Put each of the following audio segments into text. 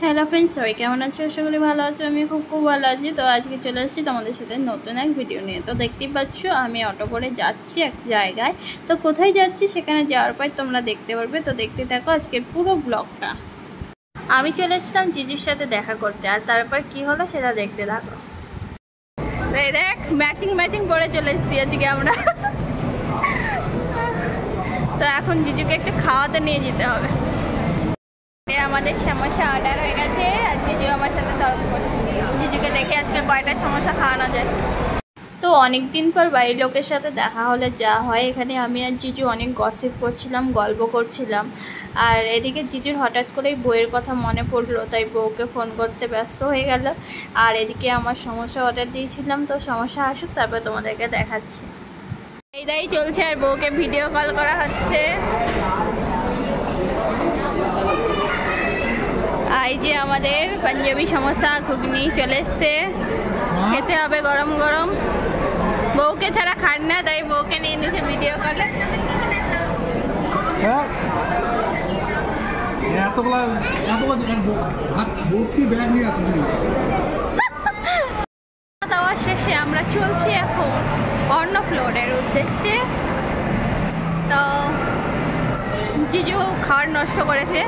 Hello friends, সবাই কেমন আছো? আশা করি ভালো আছো। আমি খুব ভালো আছি। তো আজকে চলে আসছি তোমাদের সাথে নতুন এক ভিডিও নিয়ে। তো দেখতেই পাচ্ছ আমি অটো করে যাচ্ছি এক জায়গায়। তো কোথায় যাচ্ছি সেখানে যাওয়ার পর তোমরা দেখতে পারবে। তো দেখতে থাকো আজকের পুরো ব্লগটা। আমি চলে এসেছিলাম জিজির সাথে দেখা করতে, আর তারপর কি হলো সেটা দেখতে থাকো। দেখ ম্যাচিং পরে চলে এসেছি আজকে আমরা। তো এখন জিজুকে একটু খাওয়াতে নিয়ে যেতে হবে। আমাদের সমোসা অর্ডার হয়ে গেছে আর জিজু আমার সাথে তর্ক করছে জিজুকে দেখে আজকে কয়টা সমোসা খাওয়ানো যায়। তো অনেক দিন পর বাড়ির লোকের সাথে দেখা হলে যা হয়, এখানে আমি আর জিজু অনেক গসিপ করছিলাম, গল্প করছিলাম। আর এদিকে জিজুর হঠাৎ করেই বইয়ের কথা মনে পড়লো, তাই বউকে ফোন করতে ব্যস্ত হয়ে গেল। আর এদিকে আমার সমোসা অর্ডার দিয়েছিলাম, তো সমোসা আসুক তারপর তোমাদেরকে দেখাচ্ছি। এইটাই চলছে আর বউকে ভিডিও কল করা হচ্ছে। এই যে আমাদের পাঞ্জাবি সমোসা ঘুগনি চলে এসছে, খেতে হবে গরম গরম। বউকে ছাড়া খান না, তাই বউকে নিয়ে নিয়েছে ভিডিও কলে। খাওয়া শেষে আমরা চলছি এখন অন্য ফ্লোরের উদ্দেশ্যে। তো জিজু খাওয়ার নষ্ট করেছে,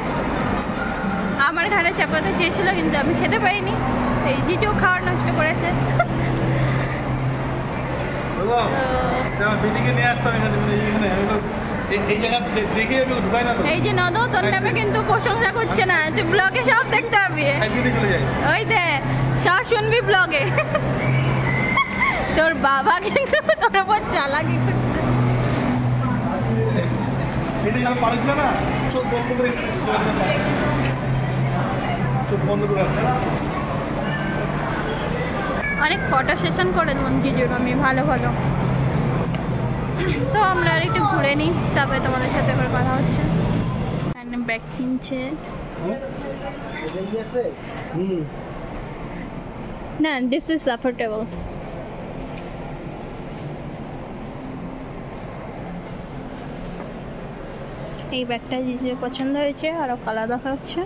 আমার ঘাড়ে চাপাতে চেয়েছিল কিন্তু আমি খেতে পাইনি। এই জিজু খাওয়ার নষ্ট করেছে। এই যে নদ তোর নামে কিন্তু প্রশংসা করছে না, তুই ব্লগে সব দেখতে হবে। ওই দে সব শুনবি ব্লগে। তোর বাবা কিন্তু তোর উপর চালাকি করছে। অনেক ফটো সেশন করে দেবেন জিজুর আমি ভালো। তো আমরা আর একটু ঘুরে নিই, তারপরে তোমাদের সাথে করে কথা হচ্ছে। ব্যাগ কিনছে না, দিস ইজ সাপোর্টেবল। এই ব্যাগটা জিজুর পছন্দ হয়েছে, আরো কালার দেখা হচ্ছে।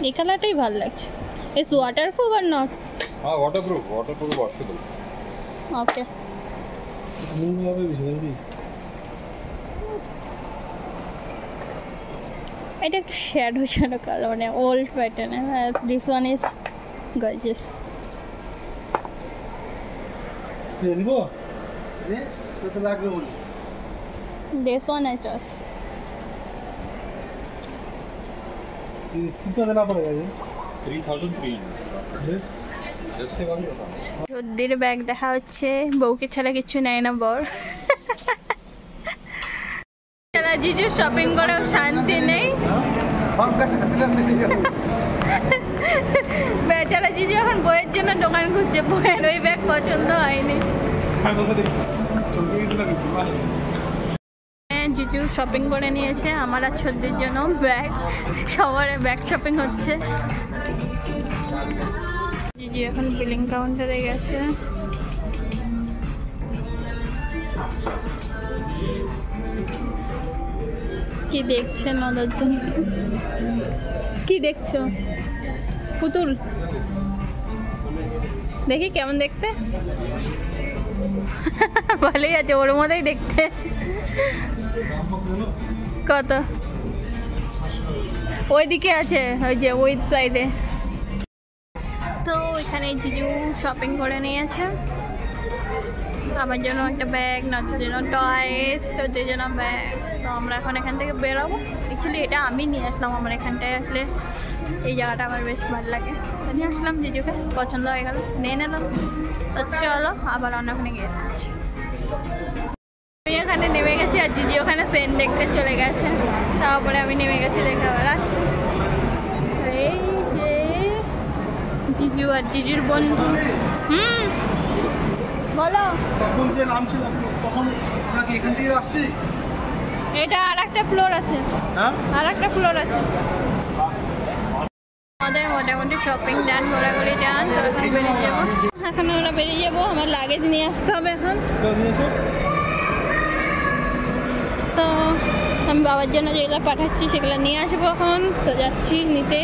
এই কালারটাই ভালো লাগছে। Is waterproof are not? হ্যাঁ ওয়াটারপ্রুফ ওয়াশেবল। ওকে। এটা একটু শ্যাডো কালার, মানে old pattern. This one is gorgeous. This one I chose. कितना देना पड़ेगा ये? 3300। রোদ্দির ব্যাগ দেখা হচ্ছে, বউকে ছাড়া কিছু নেয় না বর। জিজু শপিং করেও শান্তি নেই। বেচারা জিজু এখন বইয়ের জন্য দোকান খুঁজছে, বইয়ের ওই ব্যাগ পছন্দ হয়নি। জিজু শপিং করে নিয়েছে আমার আর ছোটদের জন্য ব্যাগ, সবার ব্যাগ শপিং হচ্ছে। জিজু এখন বিলিং কাউন্টারে গেছে। কি দেখছেন ওদের জন্য? কি দেখছো? পুতুল দেখি কেমন দেখতে। ভালোই আছে, ওর মধ্যেই দেখতে। কত? ওইদিকে আছে, ওই যে ওই সাইডে। তো এখানে জিজু শপিং করে নিয়েছে, আমার জন্য একটা ব্যাগ, নদের জন্য টয়েস, ওদের জন্য ব্যাগ। তো আমরা এখন এখান থেকে বেরোবো। অ্যাকচুয়ালি এটা আমি নিয়ে আসলাম, আমার এখানটায় আসলে এই জায়গাটা আমার বেশ ভালো লাগে, তো নিয়ে আসলাম। জিজুকে পছন্দ হয়ে গেল, নিয়ে নিলাম। তো চলো আবার অন্যখানে গিয়ে যাচ্ছি। আমি এখানে নেমে গেছি আর জিজি ওখানে সেন দেখতে চলে গেছে। তারপরে আমি নেমে গেছি, দেখে আবার আসছি। এই যে জিজু আর জিজুর বন্ধু। বলো। তখন যে নাম ছিল তখন আমরা কি এখান থেকে আসছি? এটা আর একটা ফ্লোর আছে। হ্যাঁ আর একটা ফ্লোর আছে। আমাদের মোটামুটি শপিং ডান, ঘোরাঘুরি ডান। তো এখন বেরিয়ে যাবো। এখন আমরা বেরিয়ে যাবো, আমার লাগেজ নিয়ে আসতে হবে এখন। তো আমি বাবার জন্য যেগুলো পাঠাচ্ছি সেগুলো নিয়ে আসবো এখন। তো যাচ্ছি নিতে।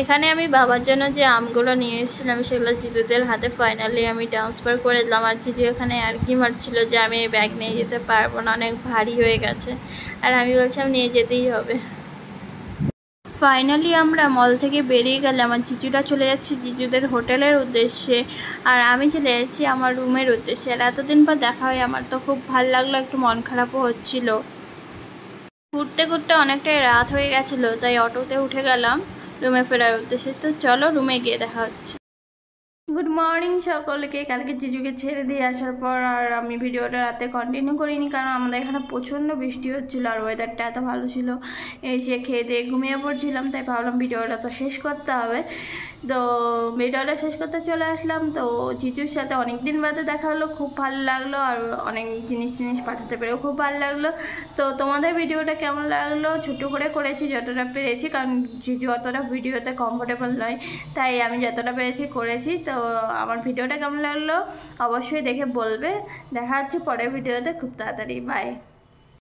এখানে আমি বাবার জন্য যে আমগুলো নিয়ে এসেছিলাম সেগুলো জিজুদের হাতে ফাইনালি আমি ট্রান্সফার করে দিলাম। আর জিজু এখানে আর কি মারছিল যে আমি এই ব্যাগ নিয়ে যেতে পারবো না, অনেক ভারী হয়ে গেছে। আর আমি বলছিলাম নিয়ে যেতেই হবে। ফাইনালি আমরা মল থেকে বেরিয়ে গেলে আমার জিজুরা চলে যাচ্ছে জিজুদের হোটেলের উদ্দেশ্যে, আর আমি চলে যাচ্ছি আমার রুমের উদ্দেশ্যে। আর এতদিন পর দেখা হয় আমার তো খুব ভালো লাগলো, একটু মন খারাপও হচ্ছিল। ঘুরতে ঘুরতে অনেকটাই রাত হয়ে গেছিলো, তাই অটোতে উঠে গেলাম রুমে ফেরার উদ্দেশ্যে। তো চলো রুমে গিয়ে দেখা হচ্ছে। গুড মর্নিং সকলকে। কালকে জিজুকে ছেড়ে দিয়ে আসার পর আর আমি ভিডিওটা রাতে কন্টিনিউ করিনি, কারণ আমাদের এখানে প্রচণ্ড বৃষ্টি হচ্ছিলো আর ওয়েদারটা এত ভালো ছিল। এসে খেয়ে দিয়ে ঘুমিয়ে পড়ছিলাম, তাই ভাবলাম ভিডিওটা তো শেষ করতে হবে। তো ভিডিওটা শেষ করতে চলে আসলাম। তো জিজুর সাথে অনেক দিন বাদে দেখা হলো, খুব ভালো লাগলো। আর অনেক জিনিস পাঠাতে পেরেও খুব ভালো লাগলো। তো তোমাদের ভিডিওটা কেমন লাগলো? ছোটো করে করেছি যতটা পেরেছি, কারণ জিজু অতটা ভিডিওতে কমফোর্টেবল নয়, তাই আমি যতটা পেরেছি করেছি। তো আমার ভিডিওটা কেমন লাগলো অবশ্যই দেখে বলবে। দেখা হচ্ছে পরের ভিডিওতে খুব তাড়াতাড়ি। বাই।